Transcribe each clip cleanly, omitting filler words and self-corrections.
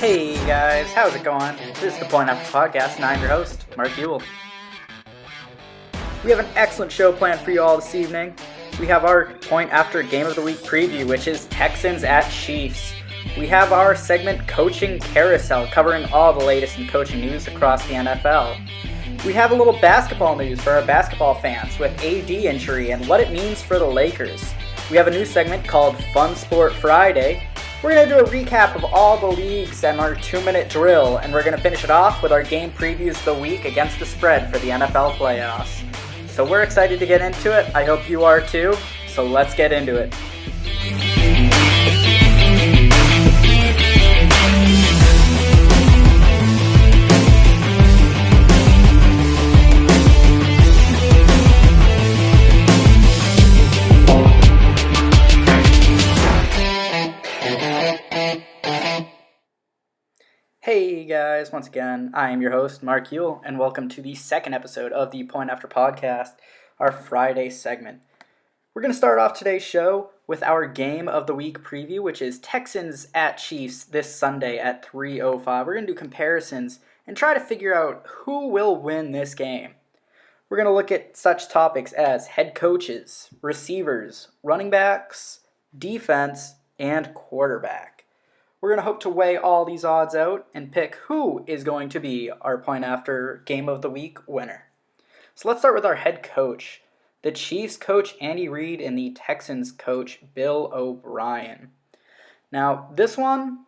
Hey guys, how's it going? This is the Point After Podcast, and I'm your host, Mark Ewell. We have an excellent show planned for you all this evening. We have our Point After Game of the Week preview, which is Texans at Chiefs. We have our segment Coaching Carousel, covering all the latest in coaching news across the NFL. We have a little basketball news for our basketball fans with AD injury and what it means for the Lakers. We have a new segment called Fun Sport Friday. We're going to do a recap of all the leagues and our 2-minute drill, and we're going to finish it off with our game previews of the week against the spread for the NFL playoffs. So we're excited to get into it. I hope you are too. So let's get into it. Hey guys, once again, I am your host, Mark Ewell, and welcome to the second episode of the Point After Podcast, our Friday segment. We're going to start off today's show with our Game of the Week preview, which is Texans at Chiefs this Sunday at 3:05. We're going to do comparisons and try to figure out who will win this game. We're going to look at such topics as head coaches, receivers, running backs, defense, and quarterback. We're going to hope to weigh all these odds out and pick who is going to be our Point After Game of the Week winner. So let's start with our head coach. The Chiefs coach Andy Reid and the Texans coach Bill O'Brien. Now, this one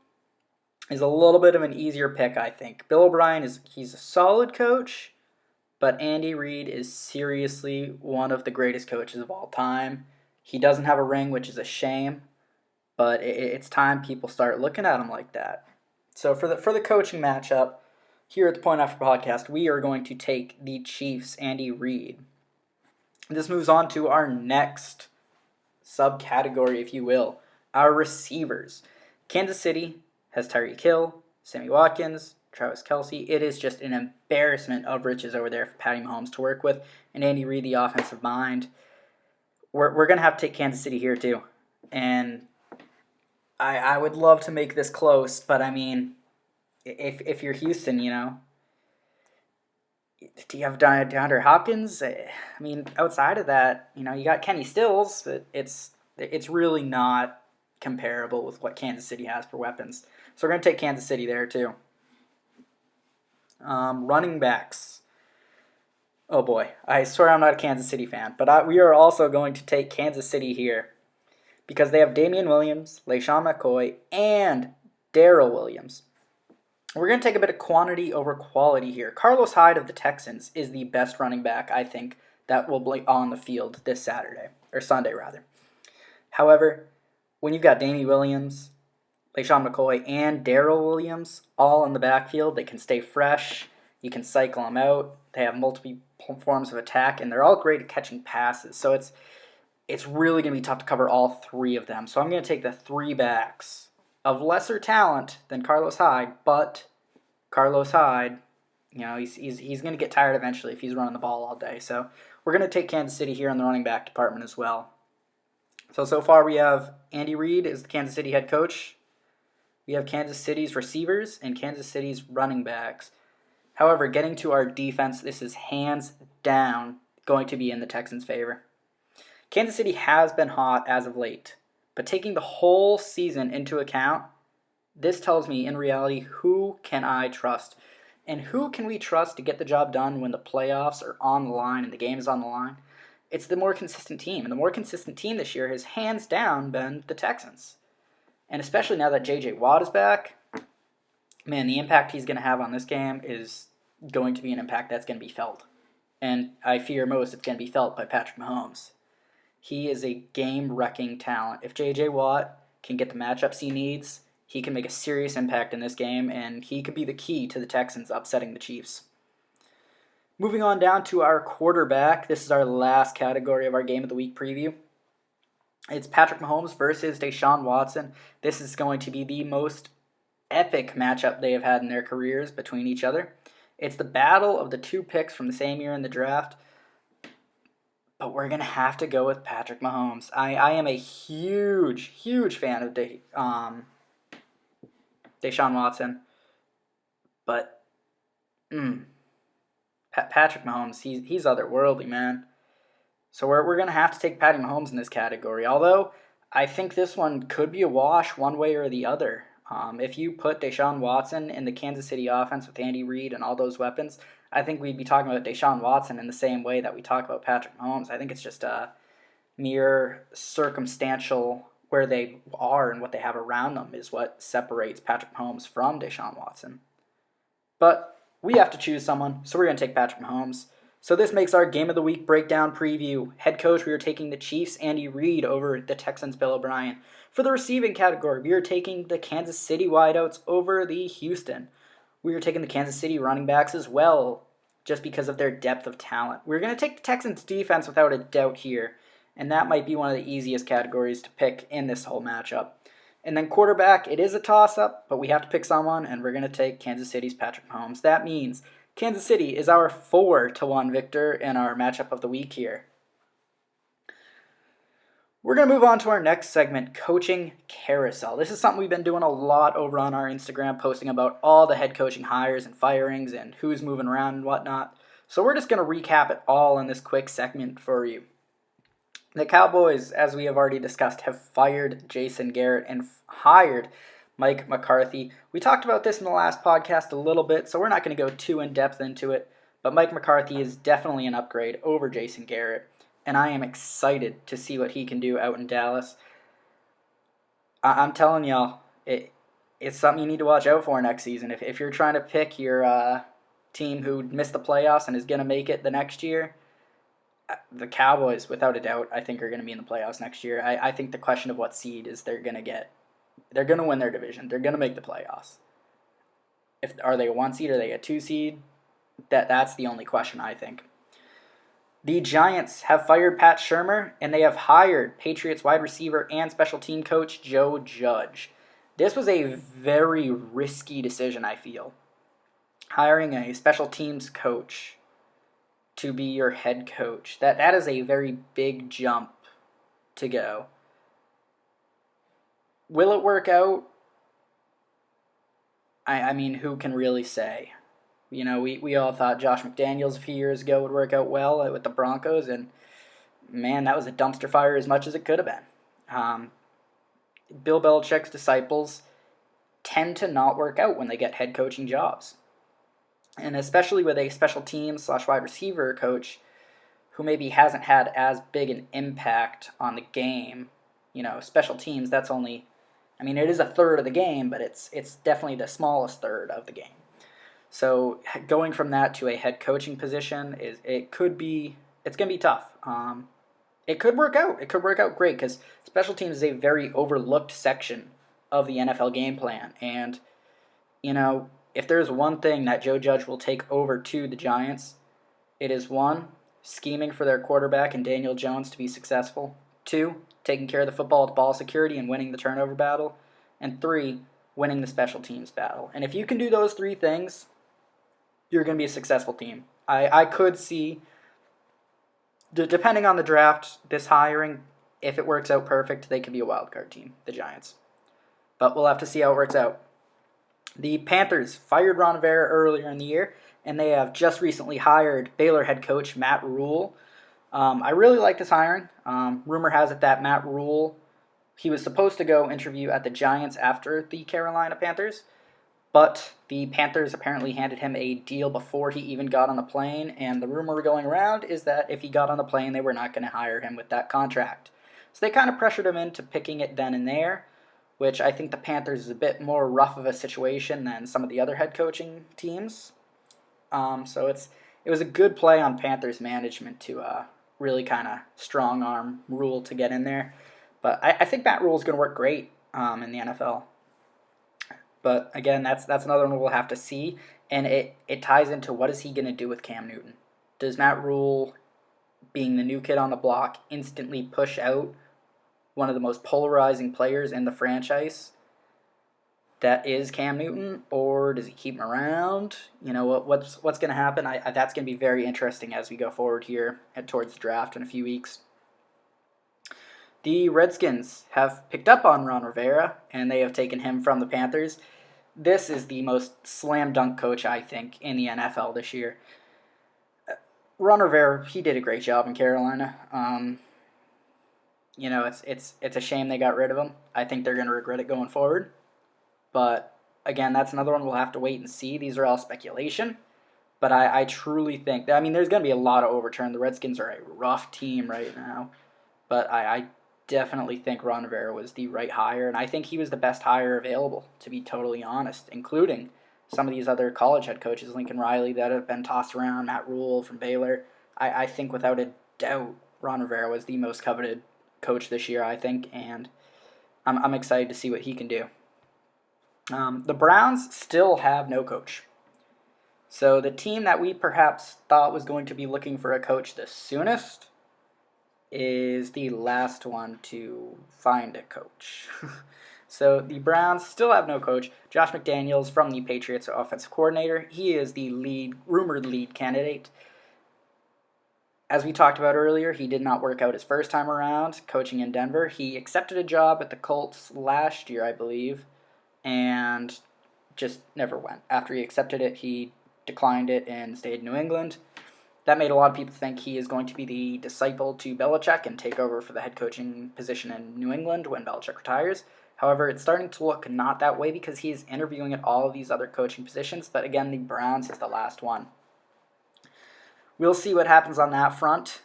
is a little bit of an easier pick, I think. Bill O'Brien he's a solid coach, but Andy Reid is seriously one of the greatest coaches of all time. He doesn't have a ring, which is a shame. But it's time people start looking at him like that. So for the coaching matchup here at the Point After Podcast, we are going to take the Chiefs' Andy Reid. This moves on to our next subcategory, if you will, our receivers. Kansas City has Tyreek Hill, Sammy Watkins, Travis Kelce. It is just an embarrassment of riches over there for Patty Mahomes to work with, and Andy Reid, the offensive mind. We're going to have to take Kansas City here too. And I would love to make this close, but I mean, if you're Houston, do you have DeAndre Hopkins? I mean, outside of that, you got Kenny Stills, but it's really not comparable with what Kansas City has for weapons. So we're going to take Kansas City there too. Running backs. Oh boy, I swear I'm not a Kansas City fan, but we are also going to take Kansas City here. Because they have Damian Williams, LaShawn McCoy, and Darrell Williams. We're going to take a bit of quantity over quality here. Carlos Hyde of the Texans is the best running back, I think, that will be on the field this Sunday. However, when you've got Damian Williams, LaShawn McCoy, and Darrell Williams all in the backfield, they can stay fresh. You can cycle them out. They have multiple forms of attack, and they're all great at catching passes. So it's really going to be tough to cover all three of them. So I'm going to take the three backs of lesser talent than Carlos Hyde, but Carlos Hyde, he's going to get tired eventually if he's running the ball all day. So we're going to take Kansas City here in the running back department as well. So far we have Andy Reid as the Kansas City head coach. We have Kansas City's receivers and Kansas City's running backs. However, getting to our defense, this is hands down going to be in the Texans' favor. Kansas City has been hot as of late, but taking the whole season into account, this tells me in reality who can I trust, and who can we trust to get the job done when the playoffs are on the line and the game is on the line. It's the more consistent team, and the more consistent team this year has hands down been the Texans. And especially now that J.J. Watt is back, man, the impact he's going to have on this game is going to be an impact that's going to be felt. And I fear most it's going to be felt by Patrick Mahomes. He is a game-wrecking talent. If J.J. Watt can get the matchups he needs, he can make a serious impact in this game, and he could be the key to the Texans upsetting the Chiefs. Moving on down to our quarterback. This is our last category of our Game of the Week preview. It's Patrick Mahomes versus Deshaun Watson. This is going to be the most epic matchup they have had in their careers between each other. It's the battle of the two picks from the same year in the draft. But we're going to have to go with Patrick Mahomes. I am a huge fan of Deshaun Watson. But Patrick Mahomes, he's otherworldly, man. So we're going to have to take Patty Mahomes in this category. Although I think this one could be a wash one way or the other. If you put Deshaun Watson in the Kansas City offense with Andy Reid and all those weapons, I think we'd be talking about Deshaun Watson in the same way that we talk about Patrick Mahomes. I think it's just a mere circumstantial where they are and what they have around them is what separates Patrick Mahomes from Deshaun Watson. But we have to choose someone, so we're going to take Patrick Mahomes. So this makes our Game of the Week breakdown preview. Head coach, we are taking the Chiefs' Andy Reid over the Texans' Bill O'Brien. For the receiving category, we are taking the Kansas City wideouts over the Houston. We are taking the Kansas City running backs as well, just because of their depth of talent. We're going to take the Texans' defense without a doubt here, and that might be one of the easiest categories to pick in this whole matchup. And then quarterback, it is a toss-up, but we have to pick someone, and we're going to take Kansas City's Patrick Mahomes. That means Kansas City is our 4-1 victor in our matchup of the week here. We're going to move on to our next segment, Coaching Carousel. This is something we've been doing a lot over on our Instagram, posting about all the head coaching hires and firings and who's moving around and whatnot. So we're just going to recap it all in this quick segment for you. The Cowboys, as we have already discussed, have fired Jason Garrett and hired Mike McCarthy. We talked about this in the last podcast a little bit, so we're not going to go too in-depth into it, but Mike McCarthy is definitely an upgrade over Jason Garrett, and I am excited to see what he can do out in Dallas. I'm telling y'all, it's something you need to watch out for next season. If you're trying to pick your team who missed the playoffs and is going to make it the next year, the Cowboys, without a doubt, I think are going to be in the playoffs next year. I think the question of what seed is they're going to get. They're going to win their division. They're going to make the playoffs. Are they a 1 seed or are they a 2 seed? That's the only question, I think. The Giants have fired Pat Shurmur, and they have hired Patriots wide receiver and special team coach Joe Judge. This was a very risky decision, I feel. Hiring a special teams coach to be your head coach. That is a very big jump to go. Will it work out? I mean, who can really say? You know, we all thought Josh McDaniels a few years ago would work out well with the Broncos, and man, that was a dumpster fire as much as it could have been. Bill Belichick's disciples tend to not work out when they get head coaching jobs. And especially with a special teams / wide receiver coach who maybe hasn't had as big an impact on the game. You know, special teams, that's only, I mean, it is a third of the game, but it's definitely the smallest third of the game. So going from that to a head coaching position, it's going to be tough. It could work out. It could work out great because special teams is a very overlooked section of the NFL game plan. And, you know, if there's one thing that Joe Judge will take over to the Giants, it is 1, scheming for their quarterback and Daniel Jones to be successful. 2, taking care of the football with ball security and winning the turnover battle. And 3, winning the special teams battle. And if you can do those 3 things, you're going to be a successful team. I could see, depending on the draft, this hiring, if it works out perfect, they could be a wild card team, the Giants. But we'll have to see how it works out. The Panthers fired Ron Rivera earlier in the year, and they have just recently hired Baylor head coach Matt Rule. I really like this hiring. Rumor has it that Matt Rule, he was supposed to go interview at the Giants after the Carolina Panthers, but the Panthers apparently handed him a deal before he even got on the plane, and the rumor going around is that if he got on the plane, they were not going to hire him with that contract. So they kind of pressured him into picking it then and there, which I think the Panthers is a bit more rough of a situation than some of the other head coaching teams. So it was a good play on Panthers management to really kind of strong arm Rule to get in there. But I think Matt Rule is going to work great in the NFL. But again, that's another one we'll have to see, and it ties into what is he going to do with Cam Newton. Does Matt Rule, being the new kid on the block, instantly push out one of the most polarizing players in the franchise that is Cam Newton, or does he keep him around? You know, what's going to happen? That's going to be very interesting as we go forward here towards the draft in a few weeks. The Redskins have picked up on Ron Rivera, and they have taken him from the Panthers. this is the most slam dunk coach, I think, in the NFL this year. Ron Rivera, he did a great job in Carolina. It's a shame they got rid of him. I think they're going to regret it going forward. But again, that's another one we'll have to wait and see. These are all speculation. But I truly think that, there's going to be a lot of overturn. The Redskins are a rough team right now. But I definitely think Ron Rivera was the right hire. And I think he was the best hire available, to be totally honest, including some of these other college head coaches, Lincoln Riley, that have been tossed around, Matt Rule from Baylor. I think without a doubt, Ron Rivera was the most coveted coach this year, I think. And I'm excited to see what he can do. The Browns still have no coach. So the team that we perhaps thought was going to be looking for a coach the soonest is the last one to find a coach. So the Browns still have no coach. Josh McDaniels from the Patriots offensive coordinator. He is the rumored lead candidate. As we talked about earlier, he did not work out his first time around coaching in Denver. He accepted a job at the Colts last year, I believe, and just never went. After he accepted it, he declined it and stayed in New England. That made a lot of people think he is going to be the disciple to Belichick and take over for the head coaching position in New England when Belichick retires. However, it's starting to look not that way because he is interviewing at all of these other coaching positions. But again, the Browns is the last one. We'll see what happens on that front.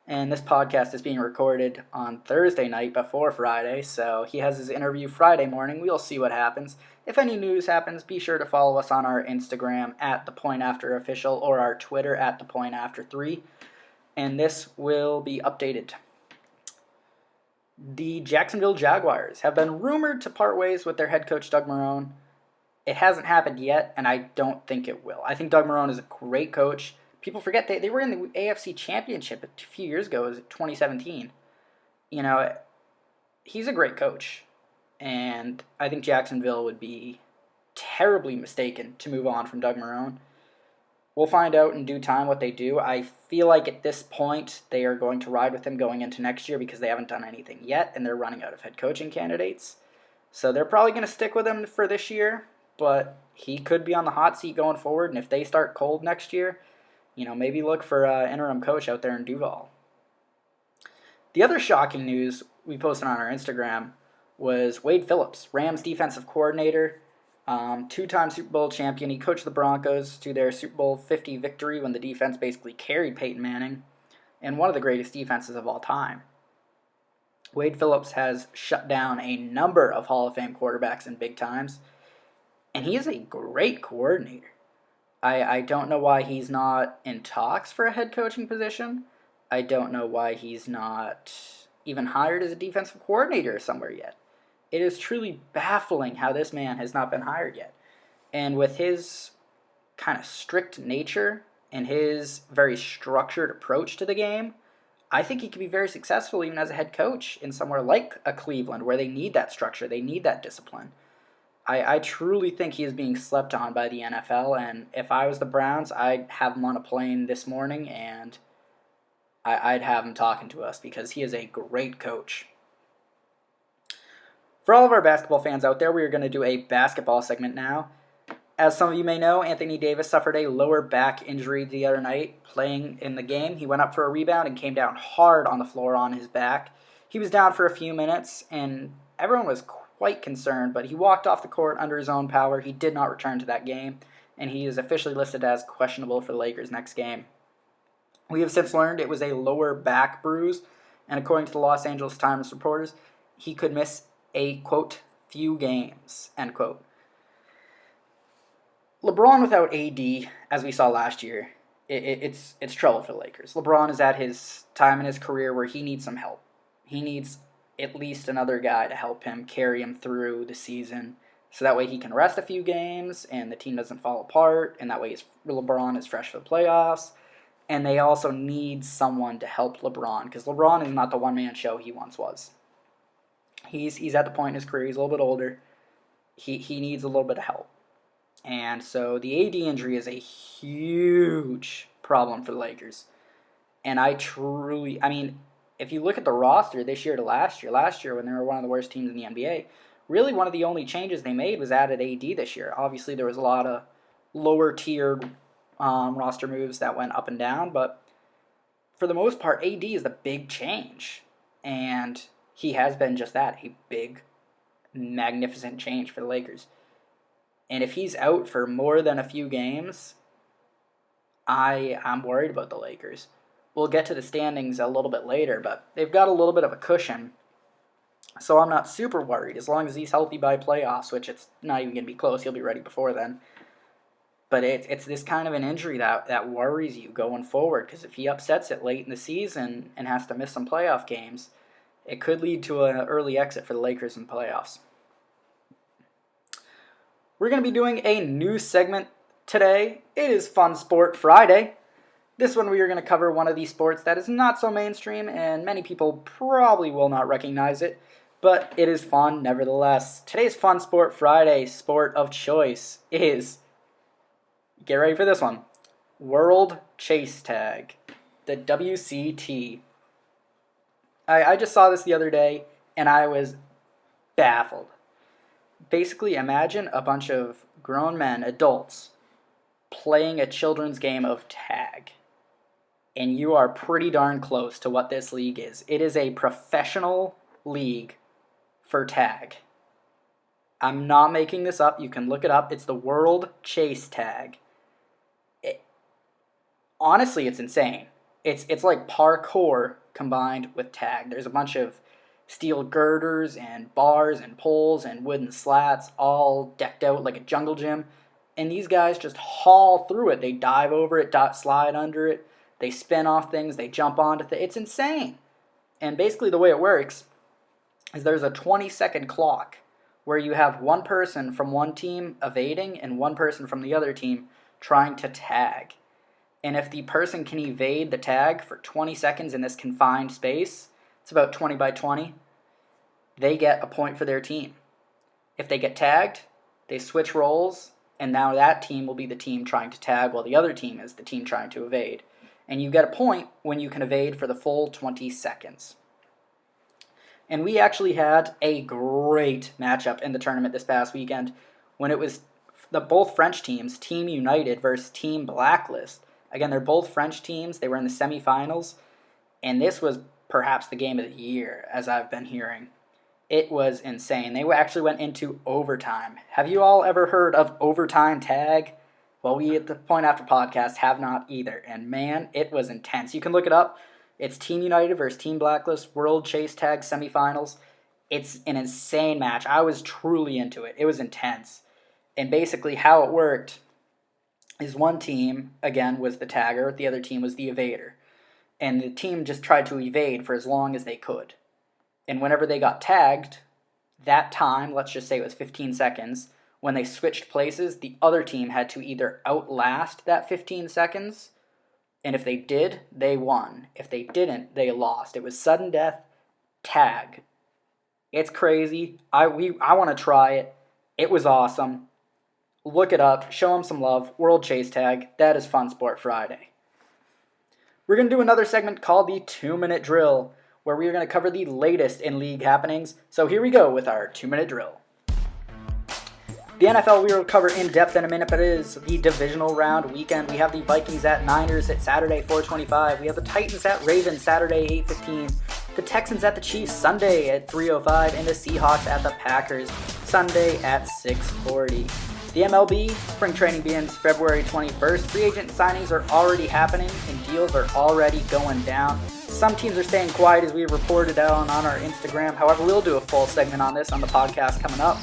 And this podcast is being recorded on Thursday night before Friday, so he has his interview Friday morning. We'll see what happens. If any news happens, be sure to follow us on our Instagram at @ThePointAfterOfficial or our Twitter at @ThePointAfter3, and this will be updated. The Jacksonville Jaguars have been rumored to part ways with their head coach Doug Marrone. It hasn't happened yet, and I don't think it will. I think Doug Marrone is a great coach. People forget they were in the AFC Championship a few years ago. It was 2017. He's a great coach. And I think Jacksonville would be terribly mistaken to move on from Doug Marrone. We'll find out in due time what they do. I feel like at this point they are going to ride with him going into next year because they haven't done anything yet and they're running out of head coaching candidates. So they're probably going to stick with him for this year, but he could be on the hot seat going forward. And if they start cold next year, maybe look for an interim coach out there in Duval. The other shocking news we posted on our Instagram was Wade Phillips, Rams defensive coordinator, two-time Super Bowl champion. He coached the Broncos to their Super Bowl 50 victory when the defense basically carried Peyton Manning, and one of the greatest defenses of all time. Wade Phillips has shut down a number of Hall of Fame quarterbacks in big times, and he is a great coordinator. I don't know why he's not in talks for a head coaching position. I don't know why he's not even hired as a defensive coordinator somewhere yet. It is truly baffling how this man has not been hired yet. And with his kind of strict nature and his very structured approach to the game, I think he could be very successful even as a head coach in somewhere like a Cleveland where they need that structure, they need that discipline. I truly think he is being slept on by the NFL, and if I was the Browns, I'd have him on a plane this morning, and I'd have him talking to us because he is a great coach. For all of our basketball fans out there, we are going to do a basketball segment now. As some of you may know, Anthony Davis suffered a lower back injury the other night playing in the game. He went up for a rebound and came down hard on the floor on his back. He was down for a few minutes, and everyone was quite concerned, but he walked off the court under his own power. He did not return to that game, and he is officially listed as questionable for the Lakers' next game. We have since learned it was a lower back bruise, and according to the Los Angeles Times reporters, he could miss a, quote, few games, end quote. LeBron without AD, as we saw last year, it's trouble for the Lakers. LeBron is at his time in his career where he needs some help. He needs at least another guy to help him carry him through the season so that way he can rest a few games and the team doesn't fall apart, and that way LeBron is fresh for the playoffs. And they also need someone to help LeBron because LeBron is not the one-man show he once was. He's at the point in his career, he's a little bit older. He needs a little bit of help. And so the AD injury is a huge problem for the Lakers. And if you look at the roster this year to last year when they were one of the worst teams in the NBA, really one of the only changes they made was added AD this year. Obviously, there was a lot of lower-tiered roster moves that went up and down, but for the most part, AD is the big change. And he has been just that, a big, magnificent change for the Lakers. And if he's out for more than a few games, I'm worried about the Lakers. We'll get to the standings a little bit later, but they've got a little bit of a cushion. So I'm not super worried as long as he's healthy by playoffs, which it's not even going to be close. He'll be ready before then. But it's this kind of an injury that worries you going forward, because if he upsets it late in the season and has to miss some playoff games, it could lead to an early exit for the Lakers in playoffs. We're going to be doing a new segment today. It is Fun Sport Friday. This one we are going to cover one of these sports that is not so mainstream, and many people probably will not recognize it, but it is fun nevertheless. Today's Fun Sport Friday sport of choice is, get ready for this one, World Chase Tag, the WCT. I just saw this the other day, and I was baffled. Basically, imagine a bunch of grown men, adults, playing a children's game of tag. And you are pretty darn close to what this league is. It is a professional league for tag. I'm not making this up. You can look it up. It's the World Chase Tag. Honestly, it's insane. It's like parkour combined with tag. There's a bunch of steel girders and bars and poles and wooden slats all decked out like a jungle gym. And these guys just haul through it. They dive over it, slide under it. They spin off things. They jump onto things. It's insane. And basically the way it works is there's a 20-second clock where you have one person from one team evading and one person from the other team trying to tag. And if the person can evade the tag for 20 seconds in this confined space, it's about 20 by 20, they get a point for their team. If they get tagged, they switch roles, and now that team will be the team trying to tag while the other team is the team trying to evade. And you get a point when you can evade for the full 20 seconds. And we actually had a great matchup in the tournament this past weekend when it was both French teams, Team United versus Team Blacklist. Again, they're both French teams. They were in the semifinals. And this was perhaps the game of the year, as I've been hearing. It was insane. They actually went into overtime. Have you all ever heard of overtime tag? Well, we at the Point After podcast have not either. And man, it was intense. You can look it up. It's Team United versus Team Blacklist World Chase Tag semifinals. It's an insane match. I was truly into it. It was intense. And basically how it worked is one team, again, was the tagger. The other team was the evader. And the team just tried to evade for as long as they could. And whenever they got tagged, that time, let's just say it was 15 seconds, when they switched places, the other team had to either outlast that 15 seconds, and if they did, they won. If they didn't, they lost. It was sudden death, tag. It's crazy. I want to try it. It was awesome. Look it up. Show them some love. World Chase Tag. That is Fun Sport Friday. We're going to do another segment called the 2-Minute Drill, where we are going to cover the latest in league happenings. So here we go with our 2-minute drill. The NFL we will cover in depth in a minute, but it is the divisional round weekend. We have the Vikings at Niners at Saturday, 4:25. We have the Titans at Ravens Saturday, 8:15. The Texans at the Chiefs Sunday at 3:05, and the Seahawks at the Packers Sunday at 6:40. The MLB spring training begins February 21st. Free agent signings are already happening, and deals are already going down. Some teams are staying quiet, as we have reported on our Instagram. However, we'll do a full segment on this on the podcast coming up.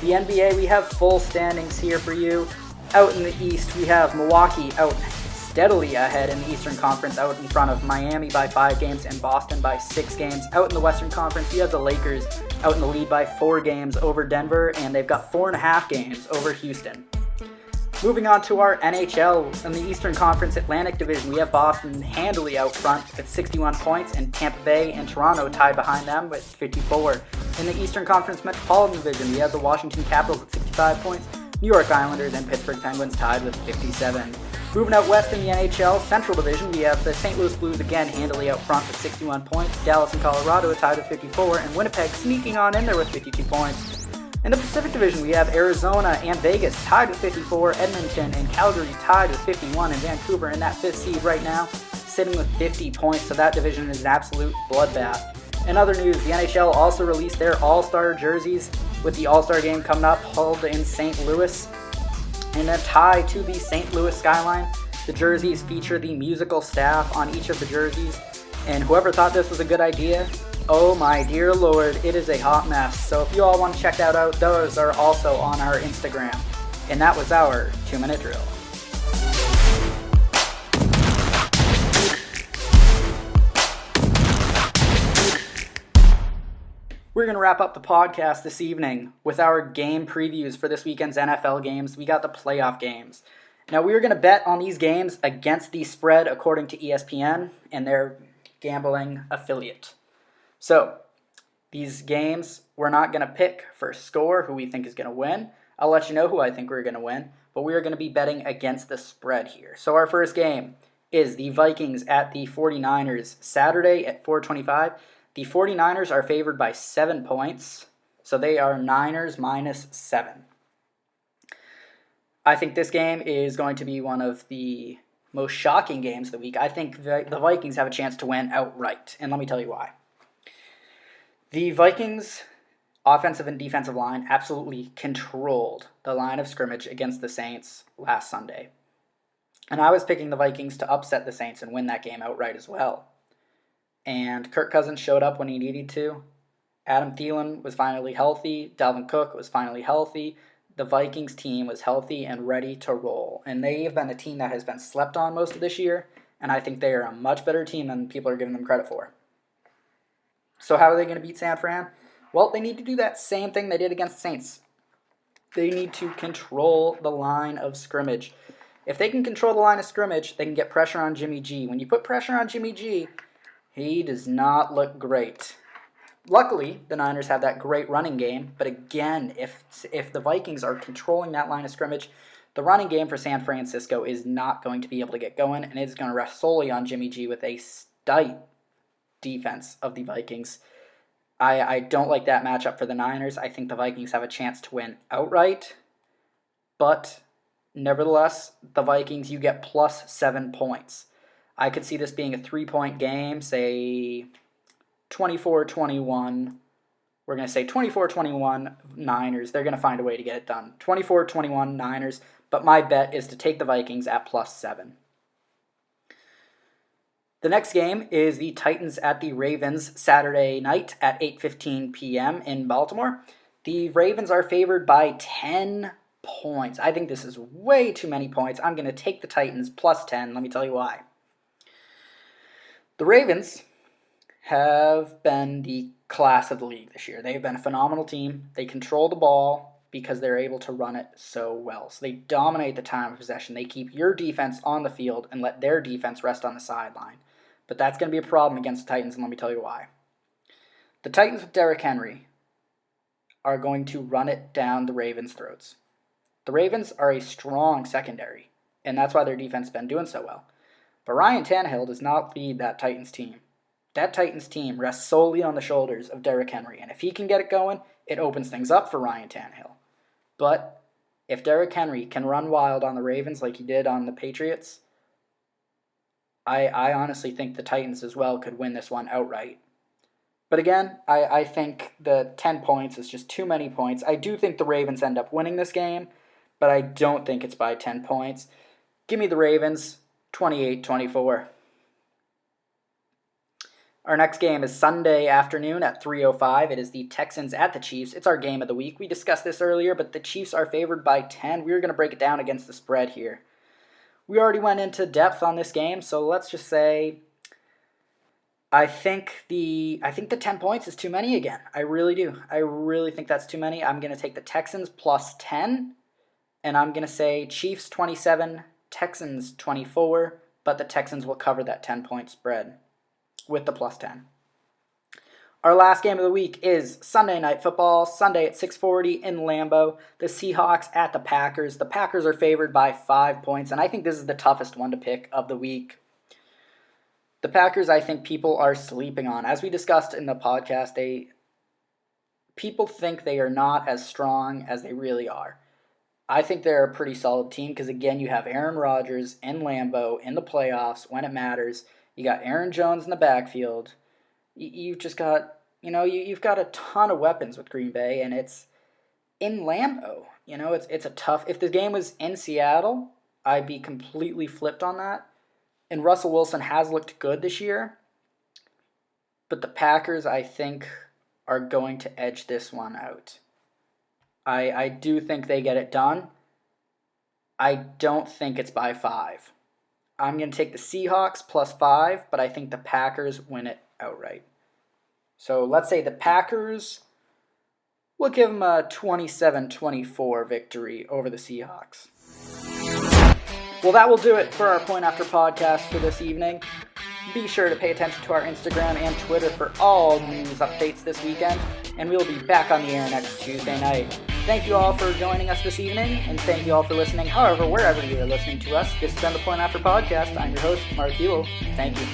The NBA, we have full standings here for you. Out in the East, we have Milwaukee out steadily ahead in the Eastern Conference, out in front of Miami by 5 games and Boston by 6 games. Out in the Western Conference, we have the Lakers out in the lead by 4 games over Denver, and they've got 4.5 games over Houston. Moving on to our NHL, in the Eastern Conference Atlantic Division, we have Boston handily out front with 61 points, and Tampa Bay and Toronto tied behind them with 54. In the Eastern Conference Metropolitan Division, we have the Washington Capitals at 65 points, New York Islanders and Pittsburgh Penguins tied with 57. Moving out west in the NHL Central Division, we have the St. Louis Blues again handily out front with 61 points. Dallas and Colorado are tied with 54, and Winnipeg sneaking on in there with 52 points. In the Pacific Division, we have Arizona and Vegas tied with 54, Edmonton and Calgary tied with 51, and Vancouver in that 5th seed right now, sitting with 50 points, so that division is an absolute bloodbath. In other news, the NHL also released their All-Star jerseys, with the All-Star game coming up held in St. Louis. In a tie to the St. Louis skyline, the jerseys feature the musical staff on each of the jerseys, and whoever thought this was a good idea, oh my dear lord, it is a hot mess. So if you all want to check that out, those are also on our Instagram. And that was our 2-minute drill. We're going to wrap up the podcast this evening with our game previews for this weekend's NFL games. We got the playoff games. Now, we are going to bet on these games against the spread according to ESPN and their gambling affiliate. So, these games, we're not going to pick for score who we think is going to win. I'll let you know who I think we're going to win, but we are going to be betting against the spread here. So, our first game is the Vikings at the 49ers Saturday at 4:25. The 49ers are favored by 7 points, so they are Niners -7. I think this game is going to be one of the most shocking games of the week. I think the Vikings have a chance to win outright, and let me tell you why. The Vikings' offensive and defensive line absolutely controlled the line of scrimmage against the Saints last Sunday. And I was picking the Vikings to upset the Saints and win that game outright as well. And Kirk Cousins showed up when he needed to. Adam Thielen was finally healthy. Dalvin Cook was finally healthy. The Vikings team was healthy and ready to roll. And they have been a team that has been slept on most of this year. And I think they are a much better team than people are giving them credit for. So how are they going to beat San Fran? Well, they need to do that same thing they did against the Saints. They need to control the line of scrimmage. If they can control the line of scrimmage, they can get pressure on Jimmy G. When you put pressure on Jimmy G, he does not look great. Luckily, the Niners have that great running game, but again, if the Vikings are controlling that line of scrimmage, the running game for San Francisco is not going to be able to get going, and it's going to rest solely on Jimmy G with a stout defense of the Vikings. I don't like that matchup for the Niners. I think the Vikings have a chance to win outright, but nevertheless, the Vikings, you get +7 points. I could see this being a 3-point game, say 24-21. We're going to say 24-21 Niners. They're going to find a way to get it done. 24-21 Niners, but my bet is to take the Vikings at +7. The next game is the Titans at the Ravens Saturday night at 8:15 p.m. in Baltimore. The Ravens are favored by 10 points. I think this is way too many points. I'm going to take the Titans +10. Let me tell you why. The Ravens have been the class of the league this year. They've been a phenomenal team. They control the ball because they're able to run it so well. So they dominate the time of possession. They keep your defense on the field and let their defense rest on the sideline. But that's going to be a problem against the Titans, and let me tell you why. The Titans with Derrick Henry are going to run it down the Ravens' throats. The Ravens are a strong secondary, and that's why their defense has been doing so well. But Ryan Tannehill does not lead that Titans team. That Titans team rests solely on the shoulders of Derrick Henry. And if he can get it going, it opens things up for Ryan Tannehill. But if Derrick Henry can run wild on the Ravens like he did on the Patriots, I honestly think the Titans as well could win this one outright. But again, I think the 10 points is just too many points. I do think the Ravens end up winning this game, but I don't think it's by 10 points. Give me the Ravens. 28-24. Our next game is Sunday afternoon at 3:05. It is the Texans at the Chiefs. It's our game of the week. We discussed this earlier, but the Chiefs are favored by 10. We're going to break it down against the spread here. We already went into depth on this game, so let's just say I think the 10 points is too many again. I really do. I really think that's too many. I'm going to take the Texans +10, and I'm going to say Chiefs 27, Texans 24, but the Texans will cover that 10-point spread with the +10. Our last game of the week is Sunday Night Football, Sunday at 6:40 in Lambeau. The Seahawks at the Packers. The Packers are favored by 5 points, and I think this is the toughest one to pick of the week. The Packers, I think people are sleeping on. As we discussed in the podcast, people think they are not as strong as they really are. I think they're a pretty solid team because, again, you have Aaron Rodgers in Lambeau in the playoffs when it matters. You got Aaron Jones in the backfield. You've just got, you've got a ton of weapons with Green Bay, and it's in Lambeau. It's a tough. If the game was in Seattle, I'd be completely flipped on that. And Russell Wilson has looked good this year, but the Packers, I think, are going to edge this one out. I do think they get it done. I don't think it's by 5. I'm going to take the Seahawks plus 5, but I think the Packers win it outright. So let's say the Packers will give them a 27-24 victory over the Seahawks. Well, that will do it for our Point After podcast for this evening. Be sure to pay attention to our Instagram and Twitter for all news updates this weekend, and we'll be back on the air next Tuesday night. Thank you all for joining us this evening, and thank you all for listening, however, wherever you are listening to us. This has been the Point After podcast. I'm your host, Mark Ewell. Thank you.